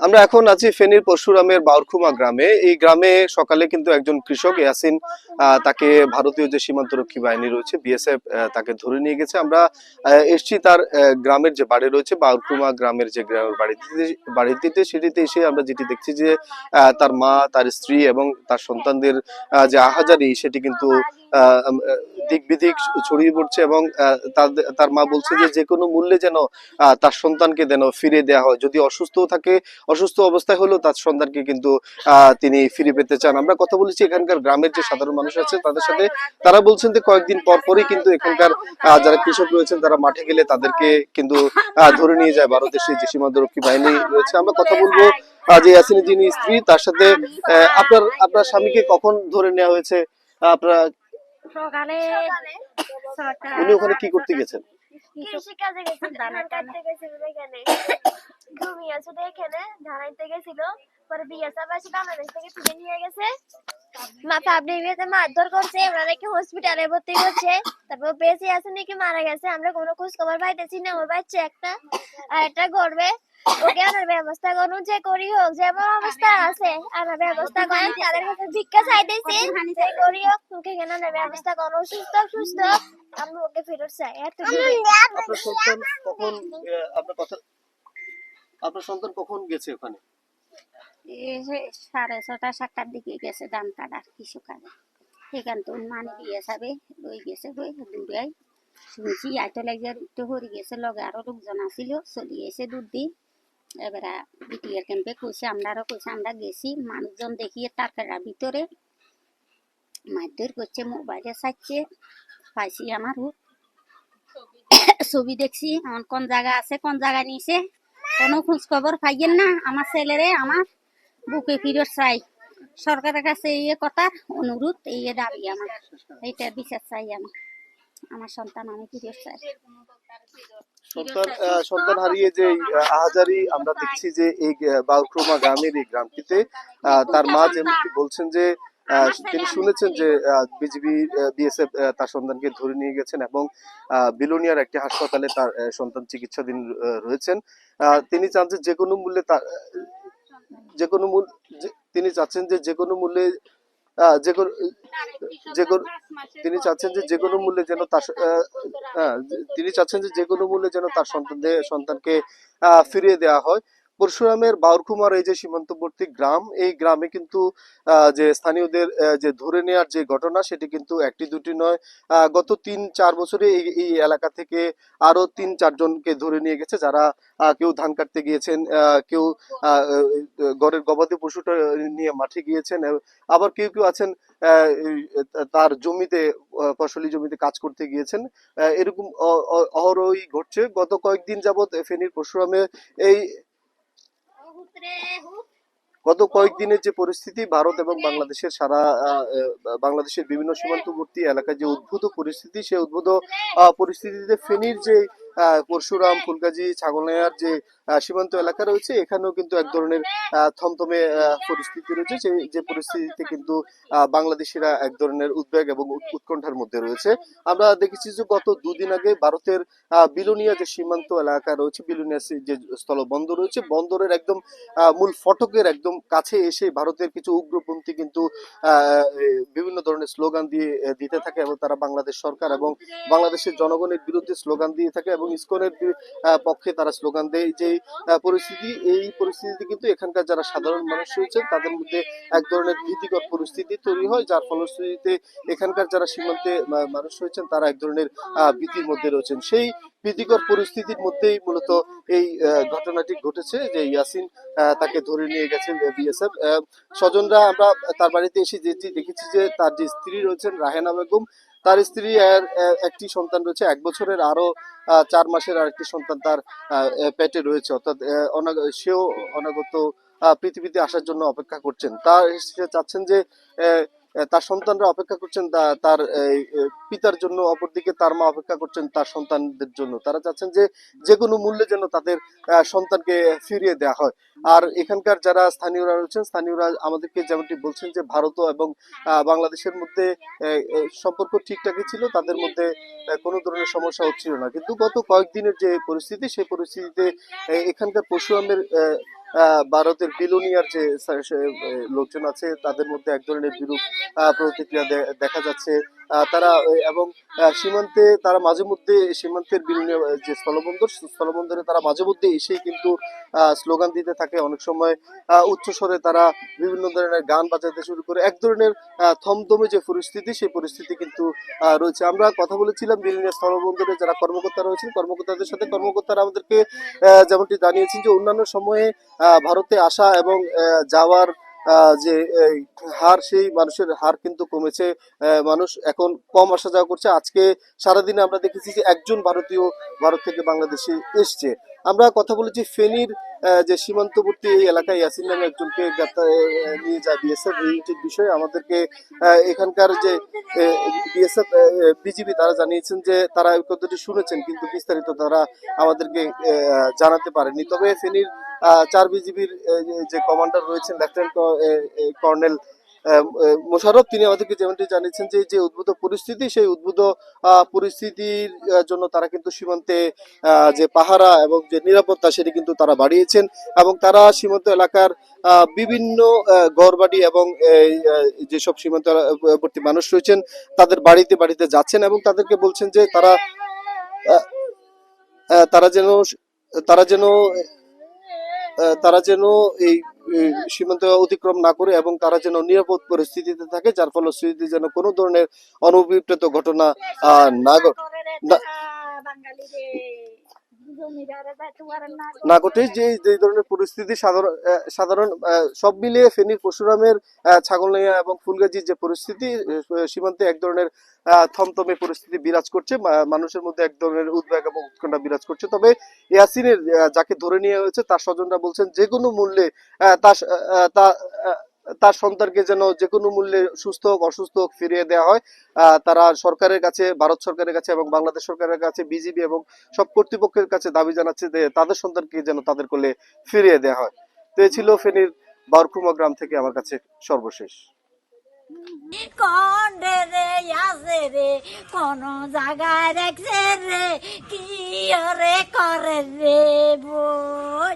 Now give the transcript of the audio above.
আমরা এখন আছি ফেনীর পরশুরামের বাউরখুমা গ্রামে। এই গ্রামে সকালে কিন্তু একজন কৃষক ইয়াসিন, তাকে ভারতীয় যে সীমান্তরক্ষী বাহিনী রয়েছে বিএসএফ তাকে ধরে নিয়ে গেছে। আমরা এসছি তার গ্রামের যে বাড়ি রয়েছে বাউরখুমা গ্রামের যে গ্রামের বাড়িটিতে সেটিতে এসে আমরা যেটি দেখছি যে তার মা, তার স্ত্রী এবং তার সন্তানদের যে আহাজারি সেটি কিন্তু দিক বিদিক ছড়িয়ে পড়ছে এবং তার মা বলছে যে যে কোনো মূল্যে যেন তার সন্তানকে যেন ফিরে দেওয়া হয়, যদি অসুস্থও থাকে, অসুস্থ অবস্থায় হলেও তার সন্তানকে কিন্তু তিনি ফিরে পেতে চান। আমরা কথা বলেছি এখানকার গ্রামের যে সাধারণ মানুষ আছে তাদের সাথে, তারা বলছেন যে কয়েকদিন পর পরই কিন্তু এখানকার যারা কৃষক রয়েছেন তারা মাঠে গেলে তাদেরকে কিন্তু ধরে নিয়ে যায় ভারতের সেই যে সীমান্তরক্ষী বাহিনী রয়েছে। আমরা কথা বলবো যে ইয়াসিনের যিনি স্ত্রী তার সাথে। আপনার আপনার স্বামীকে কখন ধরে নেওয়া হয়েছে? আপনারা সকালে উনি ওখানে কি করতে গেছেন? কৃষি কাজে গেছিল, ধান কাটতে গেছিল, এখানে ঘুমিয়ে ছিল, এখানে ধানাইতে গেছিল। পরে বিএসএফ এসে বাংলাদেশ থেকে তুলে নিয়ে গেছে। মাথা আপনি মারধর করছে, ওনাকে হসপিটালে ভর্তি করছে। তারপর বেঁচে আছে নাকি মারা গেছে আমরা কোনো খোঁজ খবর পাইতেছি না। ওর বাচ্চা একটা আর একটা করবে, ওকে আনার ব্যবস্থা করুন, যে করি হোক, যেমন অবস্থা আছে আনার ব্যবস্থা করেন। তাদের কাছে ভিক্ষা চাইতেছি, যে করি হোক ওকে এখানে আনার ব্যবস্থা করুন। সুস্থ সুস্থ আমরা ওকে ফেরত চাই। আপনার সন্তান কখন আপনার কথা আপনার সন্তান কখন গেছে ওখানে? এই যে 6:30-7টার দিকে গেছে ধান কাটার কিছু কাজে। সেখান তো মানে বিয়ে যাবে লই গেছে বই দূরে শুনছি আইতো লাগিয়ে একটু হরি গেছে, লগে আরো লোকজন আসিল, চলি গেছে দুধ দি। এবারে বিটিআর ক্যাম্পে কইছে, আমরাও কইছে, আমরা গেছি। মানুষজন দেখিয়ে তারকার ভিতরে মারধর করছে, মোবাইলে চাইছে, পাইছি আমার ছবি দেখছি। আমার কোন জায়গা আছে, কোন জায়গায় নিছে, কোনো খোঁজ খবর পাইয়েন না। আমার ছেলেরে আমার বুকে ফিরত চাই। সরকারের কাছে এই কথার অনুরোধ, এই দাবি আমার, এইটা বিচার চাই। আমার আমার সন্তান আমি ফিরত চাই। সন্তান হারিয়ে যে আহাজারি আমরা দেখছি যে এই বাউরখুমা গ্রামের এই গ্রামটিতে তার মা যেমনটি বলছেন যে তিনি শুনেছেন যে বিজিবি বিএসএফ তার সন্তানকে ধরে নিয়ে গেছেন এবং বিলোনিয়ার একটি হাসপাতালে তার সন্তান চিকিৎসাধীন রয়েছেন। তিনি চান যে যে কোনো মূল্যে তার যে কোনো মূল্য তিনি চাচ্ছেন যে যে কোনো মূল্যে যে কোনো যে কোনো তিনি চাচ্ছেন যে যে কোনো মূল্যে যেন তার তিনি চাচ্ছেন যে যে কোনো মূল্যে যেন তার সন্তানকে ফিরিয়ে দেওয়া হয়। পরশুরামের বাউরখুমার এই যে সীমান্তবর্তী গ্রাম, এই গ্রামে কিন্তু যে স্থানীয়দের যে ধরে নেওয়ার যে ঘটনা সেটি কিন্তু একটি দুটি নয়। গত 3-4 বছরে এই এলাকা থেকে আরো 3-4 জনকে ধরে নিয়ে গেছে, যারা কেউ ধান কাটতে গিয়েছেন, কেউ ঘরের গবাদি পশুটা নিয়ে মাঠে গিয়েছেন, আবার কেউ কেউ আছেন তার জমিতে ফসলি জমিতে কাজ করতে গিয়েছেন। এরকম অহরহই ঘটছে। গত কয়েকদিন যাবৎ ফেনীর পরশুরামে এই গত কয়েকদিনের যে পরিস্থিতি, ভারত এবং বাংলাদেশের বাংলাদেশের বিভিন্ন সীমান্তবর্তী এলাকায় যে উদ্ভূত পরিস্থিতি, সেই উদ্ভূত পরিস্থিতিতে ফেনীর যে পরশুরাম, ফুলগাজী, ছাগলনাইয়ার যে সীমান্ত এলাকা রয়েছে এখানেও কিন্তু এক ধরনের থমথমে পরিস্থিতি রয়েছে। যে পরিস্থিতিতে কিন্তু বাংলাদেশিরা এক ধরনের উদ্বেগ এবং উৎকণ্ঠার মধ্যে রয়েছে। আমরা দেখেছি যে গত দুদিন আগে ভারতের বিলোনিয়া যে সীমান্ত এলাকা রয়েছে, বিলোনিয়া যে স্থলবন্দর রয়েছে, বন্দরের একদম মূল ফটকের একদম কাছে এসে ভারতের কিছু উগ্রপন্থী কিন্তু বিভিন্ন ধরনের স্লোগান দিতে থাকে এবং তারা বাংলাদেশ সরকার এবং বাংলাদেশের জনগণের বিরুদ্ধে স্লোগান দিয়ে থাকে এবং ইসকনের পক্ষে তারা স্লোগান দেয়। যে এই পরিস্থিতিতে কিন্তু এখানকার যারা সাধারণ মানুষ রয়েছেন তাদের মধ্যে এক ধরনের ভীতিকর পরিস্থিতি তৈরি হয়, যার ফলশ্রুতিতে এখানকার যারা সীমান্তে মানুষ রয়েছেন তারা এক ধরনের ভীতির মধ্যে রয়েছেন। সেই ভীতিকর পরিস্থিতির মধ্যেই মূলত এই ঘটনাটি ঘটেছে যে ইয়াসিন তাকে ধরে নিয়ে গেছেন বিএসএফ স্বজনরা। আমরা তার বাড়িতে এসে যেটি দেখেছি যে তার যে স্ত্রী রয়েছেন রাহেনা বেগম, তার স্ত্রী একটি সন্তান রয়েছে 1 বছরের, আরো 4 মাসের আরেকটি সন্তান তার পেটে রয়েছে, অর্থাৎ সেও অনাগত পৃথিবীতে আসার জন্য অপেক্ষা করছেন। সে চাচ্ছেন যে তার সন্তানরা অপেক্ষা করছেন তার পিতার জন্য, অপরদিকে তার মা অপেক্ষা করছেন তার সন্তানদের জন্য। তারা চাচ্ছেন যে যে কোনো মূল্যে যেন তাদের সন্তানকে ফিরিয়ে দেওয়া হয়। আর এখানকার যারা স্থানীয়রা রয়েছেন, স্থানীয়রা আমাদেরকে যেমনটি বলছেন যে ভারত এবং বাংলাদেশের মধ্যে সম্পর্ক ঠিকঠাকই ছিল, তাদের মধ্যে কোনো ধরনের সমস্যা হচ্ছিল না। কিন্তু গত কয়েকদিনের যে পরিস্থিতি, সেই পরিস্থিতিতে এখানকার পরশুরামের ভারতের বিলোনিয়ার যে লোকজন আছে তাদের মধ্যে এক ধরনের বিরূপ প্রতিক্রিয়া দেখা যাচ্ছে। তারা এবং সীমান্তে তারা মাঝে মধ্যে সীমান্তের বিলোনিয়া যে স্থলবন্দরে তারা মাঝে মধ্যে এসেই কিন্তু স্লোগান দিতে থাকে। অনেক সময় উচ্চ স্বরে তারা বিভিন্ন ধরনের গান বাজাতে শুরু করে। এক ধরনের থমথমে যে পরিস্থিতি, সেই পরিস্থিতি কিন্তু রয়েছে। আমরা কথা বলেছিলাম বিলোনিয়া স্থলবন্দরে যারা কর্মকর্তা রয়েছেন, কর্মকর্তাদের সাথে। কর্মকর্তারা আমাদেরকে যেমনটি জানিয়েছেন যে অন্যান্য সময়ে ভারতে আসা এবং যাওয়ার যে হার, সেই মানুষের হার কিন্তু কমেছে। মানুষ এখন কম আসা যাওয়া করছে। আজকে সারাদিনে আমরা দেখেছি যে একজন ভারতীয় ভারত থেকে বাংলাদেশে এসছে। আমরা কথা বলেছি ফেনীর যে সীমান্তবর্তী এই এলাকায় ইয়াসিন নামে একজনকে নিয়ে যায় বিএসএফ। এই বিষয়ে আমাদেরকে এখানকার যে বিএসএফ বিজিবি তারা জানিয়েছেন যে তারা এই কথাটি শুনেছেন, কিন্তু বিস্তারিত তারা আমাদেরকে জানাতে পারেনি। তবে ফেনীর 4 বিজিবির যে কমান্ডার রয়েছেন লেফটেন্যান্ট কর্নেল মোশাররফ, তিনি আমাদেরকে যেমনটি জানিয়েছেন যে যে উদ্ভূত পরিস্থিতি, সেই উদ্ভূত পরিস্থিতির জন্য তারা কিন্তু সীমান্তে যে পাহারা এবং যে নিরাপত্তা সেটি কিন্তু তারা বাড়িয়েছেন। এবং তারা সীমান্ত এলাকার বিভিন্ন ঘরবাড়ি এবং যেসব সীমান্তবর্তী মানুষ রয়েছেন তাদের বাড়িতে বাড়িতে যাচ্ছেন এবং তাদেরকে বলছেন যে তারা তারা যেন তারা যেন তারা যেন এই সীমান্ত অতিক্রম না করে এবং তারা যেন নিরাপদ পরিস্থিতিতে থাকে, যার ফলশ্রুতিতে যেন কোনো ধরনের অনভিপ্রেত ঘটনা না ঘটে। যে যে ধরনের পরিস্থিতি সাধারণ সব মিলিয়ে ফেনীর পরশুরামের ছাগলনাইয়া এবং ফুলগাজীর যে পরিস্থিতি, সীমান্তে এক ধরনের থমথমে পরিস্থিতি বিরাজ করছে। মানুষের মধ্যে এক ধরনের উদ্বেগ এবং উৎকণ্ঠা বিরাজ করছে। তবে ইয়াসিনের যাকে ধরে নিয়ে হয়েছে তার স্বজনরা বলছেন যে কোনো মূল্যে তার সন্তানকে যেন যে কোনো মূল্যে সুস্থ হোক অসুস্থ হোক ফিরিয়ে দেওয়া হয়। তারা সরকারের কাছে, ভারত সরকারের কাছে এবং বাংলাদেশ সরকারের কাছে, বিজিবি এবং সব কর্তৃপক্ষের কাছে দাবি জানাচ্ছে যে তাদের সন্তানকে যেন তাদের কোলে ফিরিয়ে দেওয়া হয়। তো এই ছিল ফেনীর বারকুমা গ্রাম থেকে আমার কাছে সর্বশেষ। কোন জায়গায় দেখছে রে, কি রে করে রে বই